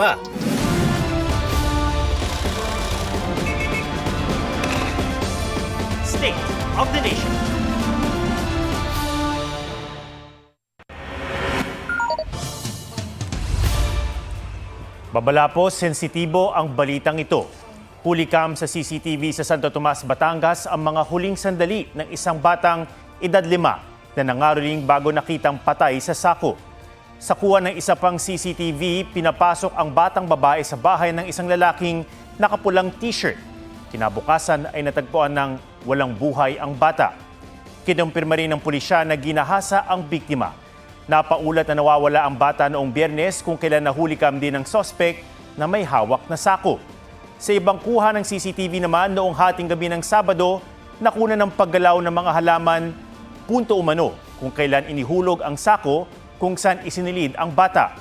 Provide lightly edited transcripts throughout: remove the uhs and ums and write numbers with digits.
State of the Nation. Babala po, sensitibo ang balitang ito. Hulikam sa CCTV sa Santo Tomas, Batangas ang mga huling sandali ng isang batang edad 5 na nangaroling bago nakitang patay sa sako. Sa kuha ng isa pang CCTV, pinapasok ang batang babae sa bahay ng isang lalaking nakapulang t-shirt. Kinabukasan ay natagpuan ng walang buhay ang bata. Kinumpirma rin ng pulisya na ginahasa ang biktima. Napaulat na nawawala ang bata noong Biyernes kung kailan nahulikam din ng sospek na may hawak na sako. Sa ibang kuha ng CCTV naman noong hating gabi ng Sabado, nakuna ng paggalaw ng mga halaman punto umano kung kailan inihulog ang sako kung saan isinilid ang bata.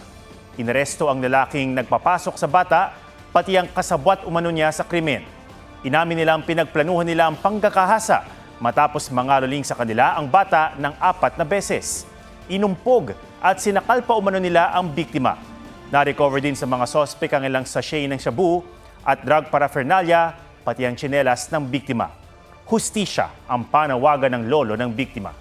Inaresto ang lalaking nagpapasok sa bata, pati ang kasabwat umano niya sa krimen. Inamin nilang pinagplanuhan nila ang panggakahasa matapos mangaroling sa kanila ang bata ng 4 na beses. Inumpog at sinakal pa umano nila ang biktima. Na-recover din sa mga sospek ang ilang sachet ng shabu at drug paraphernalia, pati ang tsinelas ng biktima. Hustisya ang panawagan ng lolo ng biktima.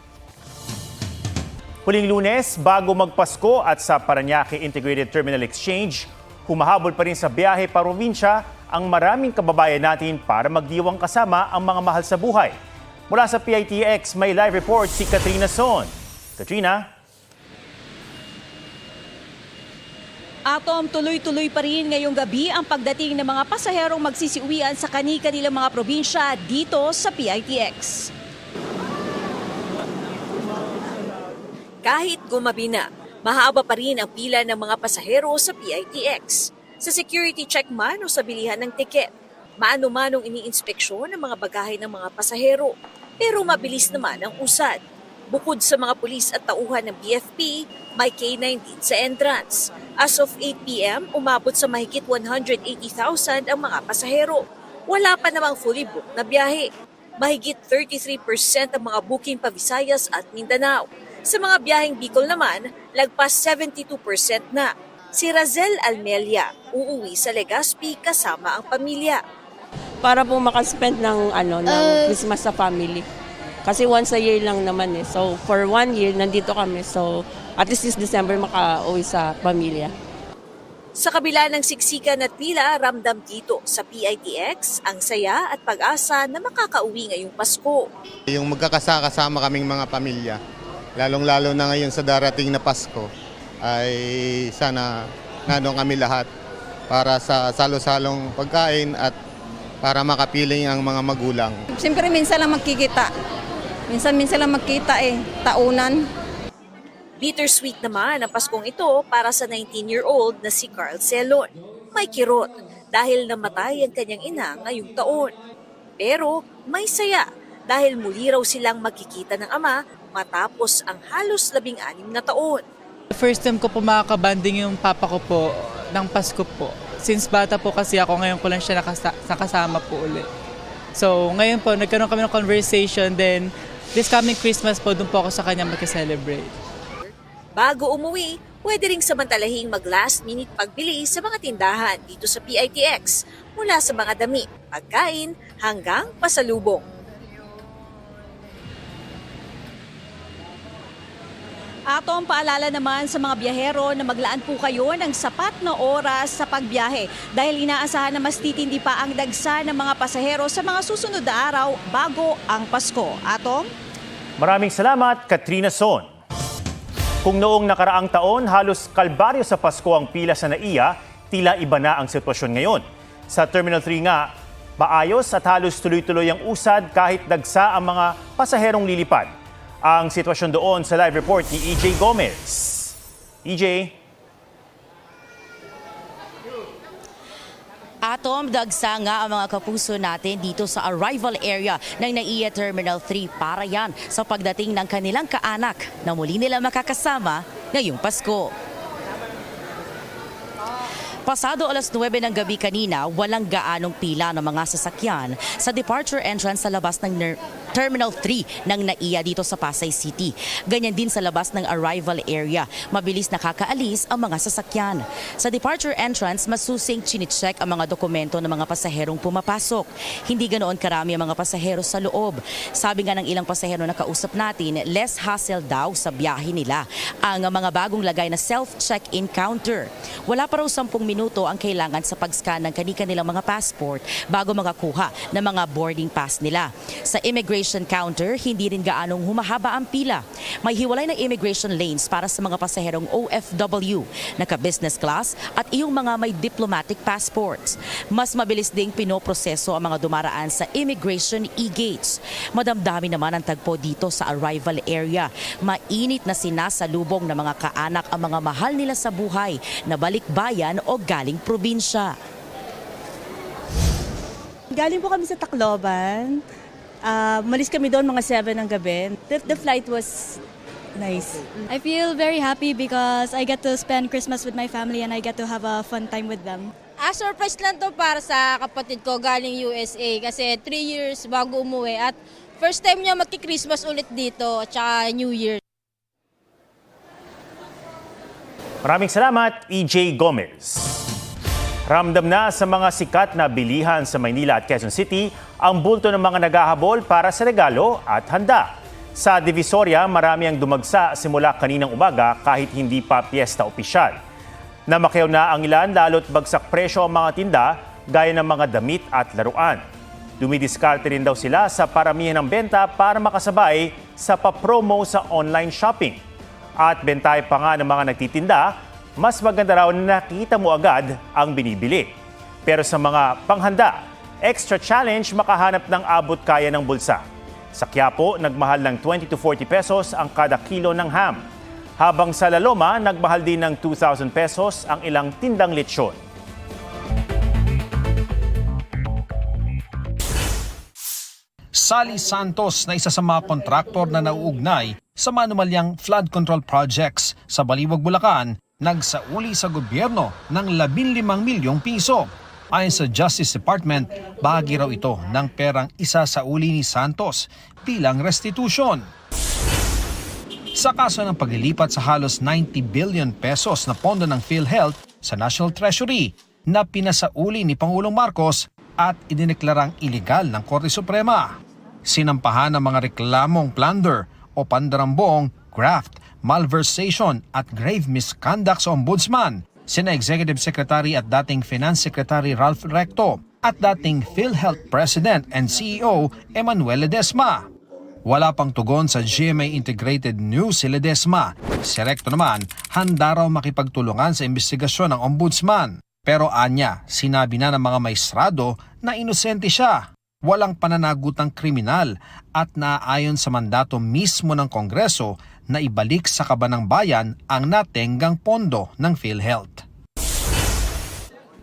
Huling Lunes, bago magpasko at sa Parañaque Integrated Terminal Exchange, humahabol pa rin sa biyahe pa probinsya ang maraming kababayan natin para magdiwang kasama ang mga mahal sa buhay. Mula sa PITX, may live report si Katrina Son. Katrina? Atom, tuloy-tuloy pa rin ngayong gabi ang pagdating ng mga pasaherong magsisiuwian sa kani-kanilang mga probinsya dito sa PITX. Kahit gumabi na, mahaba pa rin ang pila ng mga pasahero sa PITX. Sa security check man o sa bilihan ng tiket, maano-manong iniinspeksyon ang mga bagahe ng mga pasahero. Pero mabilis naman ang usad. Bukod sa mga pulis at tauhan ng BFP, may K-9 din sa entrance. As of 8 p.m., umabot sa mahigit 180,000 ang mga pasahero. Wala pa namang fully booked na biyahe. Mahigit 33% ang mga booking pa Visayas at Mindanao. Sa mga biyaheng Bicol naman, lagpas 72% na. Si Razel Almelia, uuwi sa Legazpi kasama ang pamilya. Para po makaspend ng Christmas sa family. Kasi once a year lang naman eh. So for 1 year nandito kami. So at least this December makauwi sa pamilya. Sa kabila ng siksikan at pila, ramdam dito sa PITX ang saya at pag-asa na makakauwi ngayong Pasko. Yung magkakasama kaming mga pamilya, lalong-lalo na ngayon sa darating na Pasko, ay sana nandun kami lahat para sa salo-salong pagkain at para makapiling ang mga magulang. Siyempre minsan lang magkikita. Minsan lang magkita taunan. Bittersweet naman ang Paskong ito para sa 19-year-old na si Carl Celon. May kirot dahil namatay ang kanyang ina ngayong taon. Pero may saya dahil muli raw silang magkikita ng ama matapos ang halos 16 na taon. First time ko po makakabanding yung papa ko po ng Pasko po. Since bata po kasi ako, ngayon ko lang siya nakasama po ulit. So ngayon po, nagkaroon kami ng conversation, then this coming Christmas po, doon po ako sa kanya magka-celebrate. Bago umuwi, pwede ring samantalahing mag-last minute pagbili sa mga tindahan dito sa PITX mula sa mga damit, pagkain hanggang pasalubong. Atom, paalala naman sa mga biyahero na maglaan po kayo ng sapat na oras sa pagbiyahe dahil inaasahan na mas titindi pa ang dagsa ng mga pasahero sa mga susunod na araw bago ang Pasko. Atom? Maraming salamat, Katrina Son. Kung noong nakaraang taon, halos kalbaryo sa Pasko ang pila sa NAIA, tila iba na ang sitwasyon ngayon. Sa Terminal 3 nga, maayos at halos tuloy-tuloy ang usad kahit dagsa ang mga pasaherong lilipad. Ang sitwasyon doon sa live report ni EJ Gomez. EJ? Atom, dagsa nga ang mga kapuso natin dito sa arrival area ng NAIA Terminal 3 para yan sa pagdating ng kanilang kaanak na muli nila makakasama ngayong Pasko. Pasado alas 9 ng gabi kanina, walang gaanong pila ng mga sasakyan sa departure entrance sa labas ng Terminal 3 ng NAIA dito sa Pasay City. Ganyan din sa labas ng arrival area. Mabilis nakakaalis ang mga sasakyan. Sa departure entrance, masusing chine-check ang mga dokumento ng mga pasaherong pumapasok. Hindi ganoon karami ang mga pasahero sa loob. Sabi nga ng ilang pasahero na kausap natin, less hassle daw sa biyahe nila ang mga bagong lagay na self-check-in counter. Wala pa raw 10 minuto ang kailangan sa pag-scan ng kanilang mga passport bago makakuha ng mga boarding pass nila. Sa immigration counter, hindi rin gaanong humahaba ang pila. May hiwalay na immigration lanes para sa mga pasaherong OFW, naka-business class at iyong mga may diplomatic passports. Mas mabilis ding pinoproseso ang mga dumaraan sa immigration e-gates. Madamdami naman ang tagpo dito sa arrival area. Mainit na sinasalubong ng mga kaanak ang mga mahal nila sa buhay na balikbayan o galing probinsya. Galing po kami sa Tacloban. Malis kami doon mga 7 ng gabi. The flight was nice. I feel very happy because I get to spend Christmas with my family and I get to have a fun time with them. Surprise lang to para sa kapatid ko galing USA kasi 3 years bago umuwi at first time niya magki-Christmas ulit dito at saka New Year. Maraming salamat, EJ Gomez. Ramdam na sa mga sikat na bilihan sa Maynila at Quezon City ang bulto ng mga naghahabol para sa regalo at handa. Sa Divisoria, marami ang dumagsa simula kaninang umaga kahit hindi pa piyesta opisyal. Namakyaw na ang ilan lalo't bagsak presyo ang mga tinda gaya ng mga damit at laruan. Dumidiskarte rin daw sila sa paramihan ng benta para makasabay sa papromo sa online shopping. At bentay pa nga ng mga nagtitinda, mas maganda raw na nakita mo agad ang binibili. Pero sa mga panghanda, extra challenge makahanap ng abot kaya ng bulsa. Sa Quiapo, nagmahal ng 20 to 40 pesos ang kada kilo ng ham. Habang sa La Loma, nagmahal din ng 2,000 pesos ang ilang tindang lechon. Sally Santos na isa sa mga kontraktor na nauugnay sa manumalyang flood control projects sa Baliwag, Bulacan, nagsauli sa gobyerno ng 15 milyong piso. Ayon sa Justice Department, bahagi raw ito ng perang isasauli ni Santos bilang restitution. Sa kaso ng paglilipat sa halos 90 billion pesos na pondo ng PhilHealth sa National Treasury na pinasauli ni Pangulong Marcos at idineklarang iligal ng Korte Suprema. Sinampahan ng mga reklamong plunder o pandarambong, graft, malversation at grave misconduct sa Ombudsman, sina Executive Secretary at dating Finance Secretary Ralph Recto at dating PhilHealth President and CEO Emmanuel Ledesma. Wala pang tugon sa GMA Integrated News si Ledesma. Si Recto naman, handa raw makipagtulungan sa investigasyon ng Ombudsman. Pero anya, sinabi na ng mga maestrado na inosente siya. Walang pananagutang kriminal at naaayon sa mandato mismo ng Kongreso na ibalik sa kaban ng bayan ang natenggang pondo ng PhilHealth.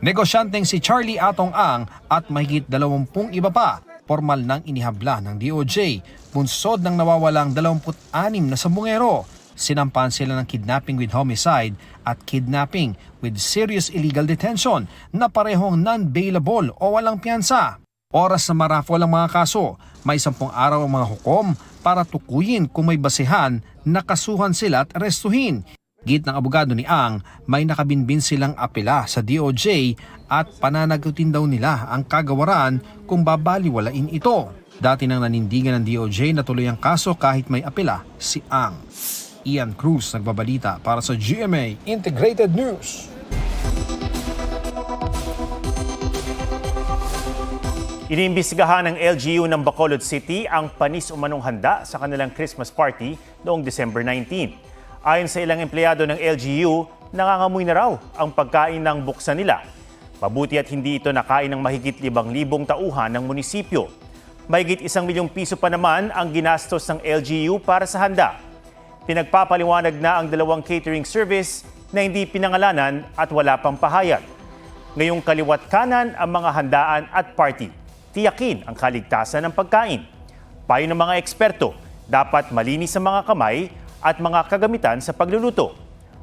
Negosyanteng si Charlie Atong Ang at mahigit 20 iba pa, formal nang inihabla ng DOJ, bunsod ng nawawalang 26 na sambungero. Sinampahan sila ng kidnapping with homicide at kidnapping with serious illegal detention na parehong non-bailable o walang piyansa. Oras na marafol ang mga kaso, may 10 araw ang mga hukom para tukuyin kung may basehan na kasuhan sila at arestuhin. Git ng abogado ni Ang, may nakabinbin silang apela sa DOJ at pananagutin daw nila ang kagawaran kung babaliwalain ito. Dati nang nanindigan ng DOJ na tuloy ang kaso kahit may apela si Ang. Ian Cruz nagbabalita para sa GMA Integrated News. Iniimbestigahan ng LGU ng Bacolod City ang panis umanong handa sa kanilang Christmas party noong December 19. Ayon sa ilang empleyado ng LGU, nangangamoy na raw ang pagkain ng buksan nila. Mabuti at hindi ito nakain ng mahigit 5,000 tauhan ng munisipyo. Mahigit 1 milyong piso pa naman ang ginastos ng LGU para sa handa. Pinagpapaliwanag na ang 2 catering service na hindi pinangalanan at wala pang pahayag. Ngayong kaliwat kanan ang mga handaan at party. Tiyakin ang kaligtasan ng pagkain. Payo ng mga eksperto, dapat malinis ang mga kamay at mga kagamitan sa pagluluto.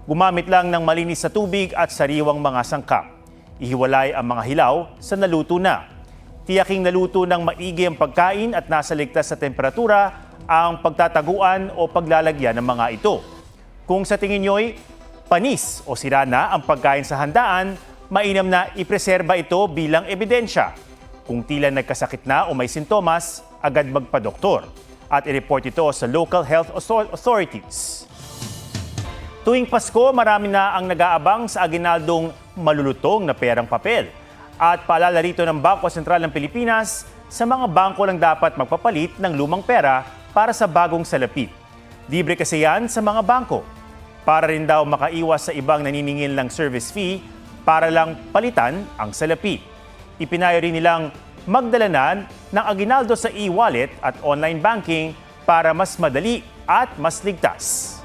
Gumamit lang ng malinis sa tubig at sariwang mga sangkap. Ihiwalay ang mga hilaw sa naluto na. Tiyaking naluto ng maigi ang pagkain at nasa ligtas sa temperatura ang pagtataguan o paglalagyan ng mga ito. Kung sa tingin nyo'y panis o sira na ang pagkain sa handaan, mainam na ipreserba ito bilang ebidensya. Kung tila nagkasakit na o may sintomas, agad magpa-doktor at i-report ito sa local health authorities. Tuwing Pasko, marami na ang nag-aabang sa aginaldong malulutong na perang papel. At paalala rito ng Bangko Sentral ng Pilipinas, sa mga bangko lang dapat magpapalit ng lumang pera para sa bagong salapi. Libre kasi yan sa mga bangko. Para rin daw makaiwas sa ibang naniningil ng service fee para lang palitan ang salapi. Ipinayo rin nilang magdala ng aginaldo sa e-wallet at online banking para mas madali at mas ligtas.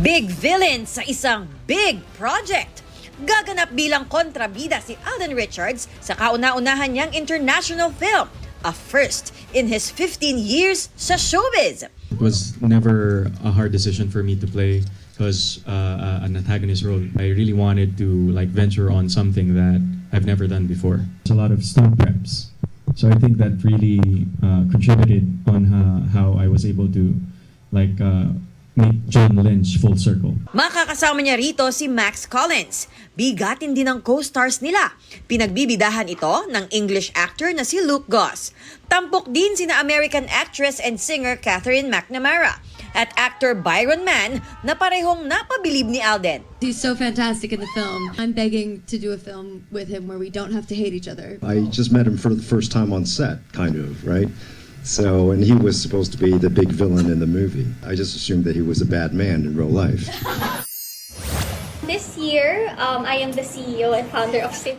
Big villain sa isang big project. Gaganap bilang kontrabida si Alden Richards sa kauna-unahan niyang international film, a first in his 15 years sa showbiz. It was never a hard decision for me to play because an antagonist role. I really wanted to venture on something that I've never done before. It's a lot of stunt preps, so I think that really contributed on how I was able to make John Lynch full circle. Makakasama niya rito si Max Collins. Bigatin din ang co-stars nila. Pinagbibidahan ito ng English actor na si Luke Goss. Tampok din sina American actress and singer Catherine McNamara at actor Byron Mann na parehong napabilib ni Alden. He's so fantastic in the film. I'm begging to do a film with him where we don't have to hate each other. I just met him for the first time on set, kind of, right? So, and he was supposed to be the big villain in the movie. I just assumed that he was a bad man in real life. This year, I am the CEO and founder of Sim.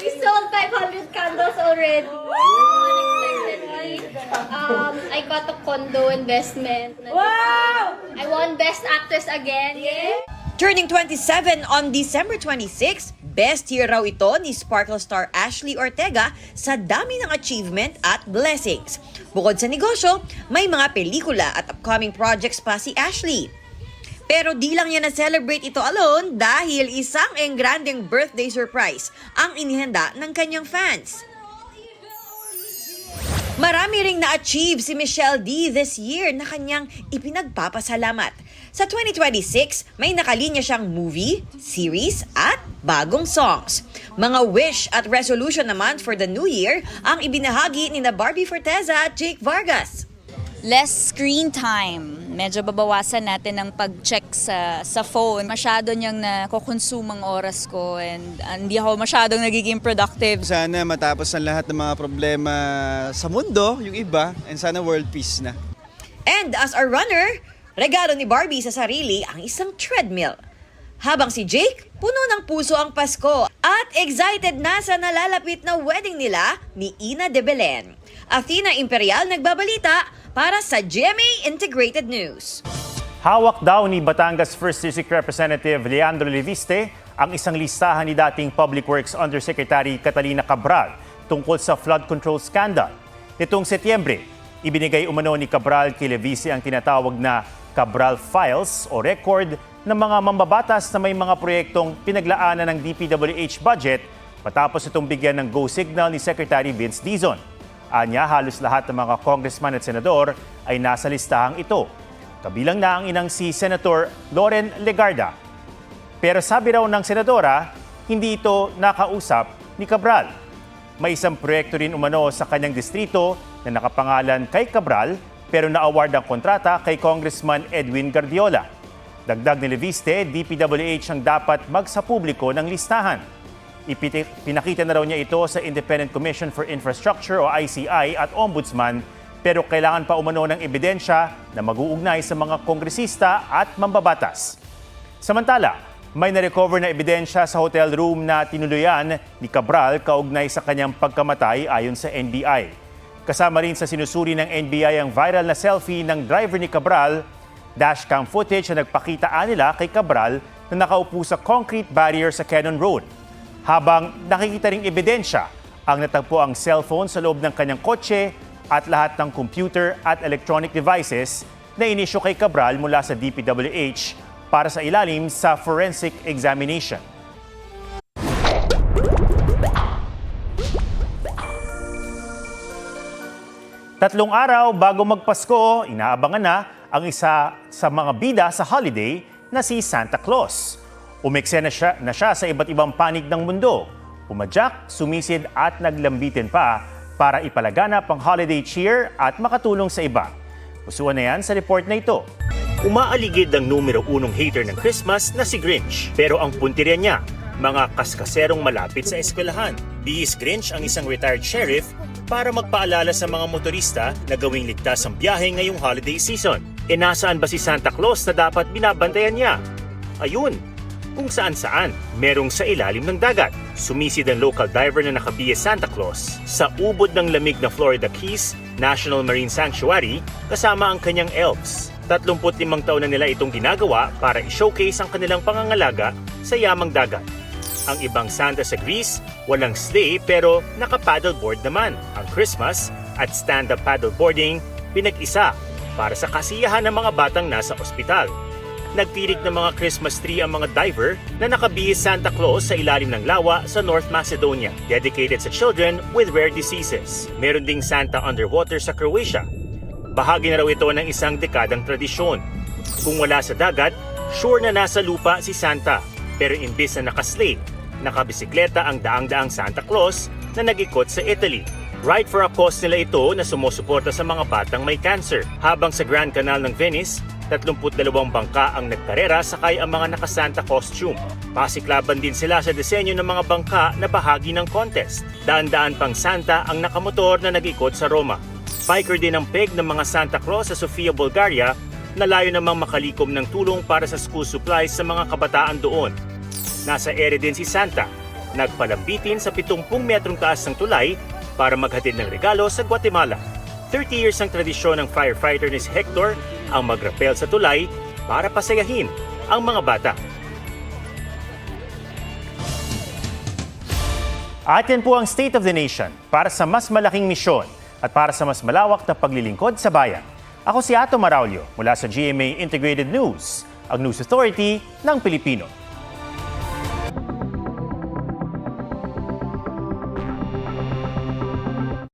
We sold 500 candles already. Unexpectedly. I got a condo investment. Wow! I won Best Actress again. Yeah. Turning 27 on December 26, best year raw ito ni Sparkle star Ashley Ortega sa dami ng achievement at blessings. Bukod sa negosyo, may mga pelikula at upcoming projects pa si Ashley. Pero di lang niya na-celebrate ito alone dahil isang engrandeng birthday surprise ang inihanda ng kanyang fans. Marami ring na-achieve si Michelle D this year na kanyang ipinagpapasalamat. Sa 2026, may nakalinya siyang movie, series, at bagong songs. Mga wish at resolution naman for the new year ang ibinahagi ni na Barbie Forteza at Jake Vargas. Less screen time. Medyo babawasan natin ang pag-check sa phone. Masyado niyang nakokonsume ang oras ko and hindi ako masyadong nagiging productive. Sana matapos ang lahat ng mga problema sa mundo, yung iba, and sana world peace na. And as a runner, regalo ni Barbie sa sarili ang isang treadmill. Habang si Jake, puno ng puso ang Pasko at excited na sa nalalapit na wedding nila ni Ina de Belen. Athena Imperial nagbabalita para sa GMA Integrated News. Hawak daw ni Batangas 1st District Representative Leandro Leviste ang isang listahan ni dating Public Works Undersecretary Catalina Cabral tungkol sa flood control scandal. Nitong Setyembre, ibinigay umano ni Cabral kay Leviste ang tinatawag na Cabral Files o record ng mga mambabatas na may mga proyektong pinaglaanan ng DPWH budget matapos itong bigyan ng go signal ni Secretary Vince Dizon. Anya, halos lahat ng mga congressman at senador ay nasa listahang ito. Kabilang na ang inang si Senator Loren Legarda. Pero sabi raw ng senadora, hindi ito nakausap ni Cabral. May isang proyekto rin umano sa kanyang distrito na nakapangalan kay Cabral pero na-award ang kontrata kay Congressman Edwin Guardiola. Dagdag ni Leviste, DPWH ang dapat magsapubliko ng listahan. Pinakita na raw niya ito sa Independent Commission for Infrastructure o ICI at Ombudsman pero kailangan pa umano ng ebidensya na mag-uugnay sa mga kongresista at mambabatas. Samantala, may na-recover na ebidensya sa hotel room na tinuluyan ni Cabral kaugnay sa kanyang pagkamatay ayon sa NBI. Kasama rin sa sinusuri ng NBI ang viral na selfie ng driver ni Cabral, dashcam footage na nagpakita nila kay Cabral na nakaupo sa concrete barrier sa Cannon Road. Habang nakikita ring ebidensya ang natagpo ang cellphone sa loob ng kanyang kotse at lahat ng computer at electronic devices na inisyo kay Cabral mula sa DPWH para sa ilalim sa forensic examination. Tatlong araw bago magpasko, inaabangan na ang isa sa mga bida sa holiday na si Santa Claus. Umekse na siya sa iba't ibang panig ng mundo. Umadyak, sumisid at naglambitin pa para ipalaganap ang holiday cheer at makatulong sa iba. Pusuan na yan sa report na ito. Umaaligid ang numero 1 hater ng Christmas na si Grinch. Pero ang puntirya niya, mga kaskaserong malapit sa eskwelahan. Bihis Grinch ang isang retired sheriff para magpaalala sa mga motorista na gawing ligtas ang biyahe ngayong holiday season. E nasaan ba si Santa Claus na dapat binabantayan niya? Ayun, kung saan-saan, merong sa ilalim ng dagat. Sumisid ang local diver na nakabiye Santa Claus sa ubod ng lamig na Florida Keys National Marine Sanctuary kasama ang kanyang elves. 35 taon na nila itong ginagawa para i-showcase ang kanilang pangangalaga sa yamang dagat. Ang ibang Santa sa Greece, walang sleigh pero naka-paddleboard naman. Ang Christmas at stand-up paddleboarding pinag-isa para sa kasiyahan ng mga batang nasa ospital. Nagtirik ng mga Christmas tree ang mga diver na nakabihis Santa Claus sa ilalim ng lawa sa North Macedonia, dedicated sa children with rare diseases. Meron ding Santa underwater sa Croatia. Bahagi na raw ito ng isang dekadang tradisyon. Kung wala sa dagat, sure na nasa lupa si Santa. Pero imbis na nakasleigh, nakabisikleta ang daang-daang Santa Claus na nag-ikot sa Italy. Ride for a cause nila ito na sumusuporta sa mga batang may cancer. Habang sa Grand Canal ng Venice, 32 bangka ang nagkarera sakay ang mga naka-Santa costume. Pasiklaban din sila sa disenyo ng mga bangka na bahagi ng contest. Daan-daan pang Santa ang nakamotor na nag-ikot sa Roma. Biker din ang peg ng mga Santa Claus sa Sofia, Bulgaria na layo namang makalikom ng tulong para sa school supplies sa mga kabataan doon. Nasa ere din si Santa, nagpalambitin sa 70 metrong taas ng tulay para maghatid ng regalo sa Guatemala. 30 years ang tradisyon ng firefighter ni si Hector ang magrapel sa tulay para pasayahin ang mga bata. At yan po ang State of the Nation para sa mas malaking misyon at para sa mas malawak na paglilingkod sa bayan. Ako si Ato Maraulio mula sa GMA Integrated News, ang News Authority ng Pilipino.